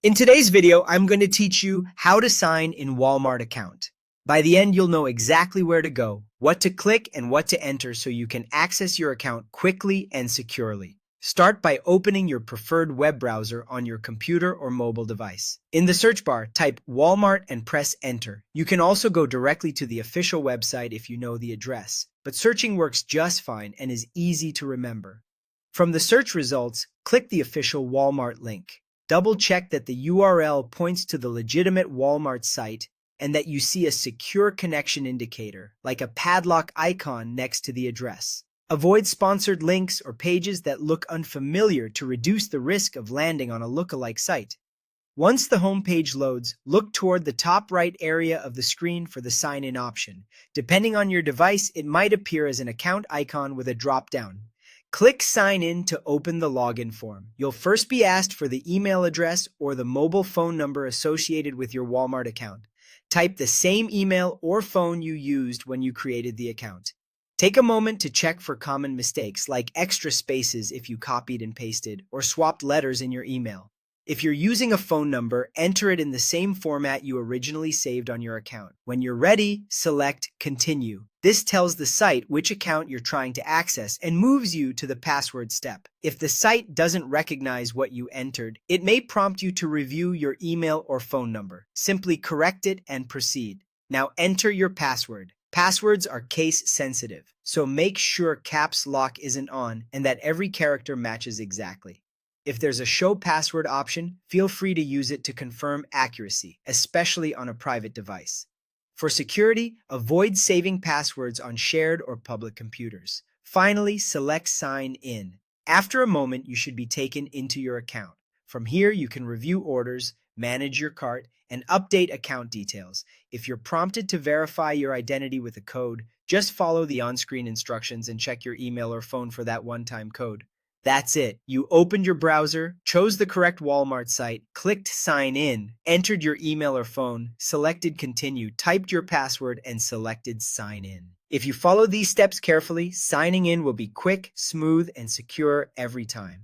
In today's video, I'm going to teach you how to sign in Walmart account. By the end, you'll know exactly where to go, what to click, and what to enter so you can access your account quickly and securely. Start by opening your preferred web browser on your computer or mobile device. In the search bar, type Walmart and press enter. You can also go directly to the official website if you know the address, but searching works just fine and is easy to remember. From the search results, click the official Walmart link. Double-check that the URL points to the legitimate Walmart site and that you see a secure connection indicator, like a padlock icon next to the address. Avoid sponsored links or pages that look unfamiliar to reduce the risk of landing on a lookalike site. Once the home page loads, look toward the top right area of the screen for the sign-in option. Depending on your device, it might appear as an account icon with a drop-down. Click Sign In to open the login form. You'll first be asked for the email address or the mobile phone number associated with your Walmart account. Type the same email or phone you used when you created the account. Take a moment to check for common mistakes like extra spaces if you copied and pasted or swapped letters in your email. If you're using a phone number, enter it in the same format you originally saved on your account. When you're ready, select Continue. This tells the site which account you're trying to access and moves you to the password step. If the site doesn't recognize what you entered, it may prompt you to review your email or phone number. Simply correct it and proceed. Now enter your password. Passwords are case sensitive, so make sure caps lock isn't on and that every character matches exactly. If there's a show password option, feel free to use it to confirm accuracy, especially on a private device. For security, avoid saving passwords on shared or public computers. Finally, select Sign In. After a moment, you should be taken into your account. From here, you can review orders, manage your cart, and update account details. If you're prompted to verify your identity with a code, just follow the on-screen instructions and check your email or phone for that one-time code. That's it. You opened your browser, chose the correct Walmart site, clicked Sign In, entered your email or phone, selected Continue, typed your password, and selected Sign In. If you follow these steps carefully, signing in will be quick, smooth, and secure every time.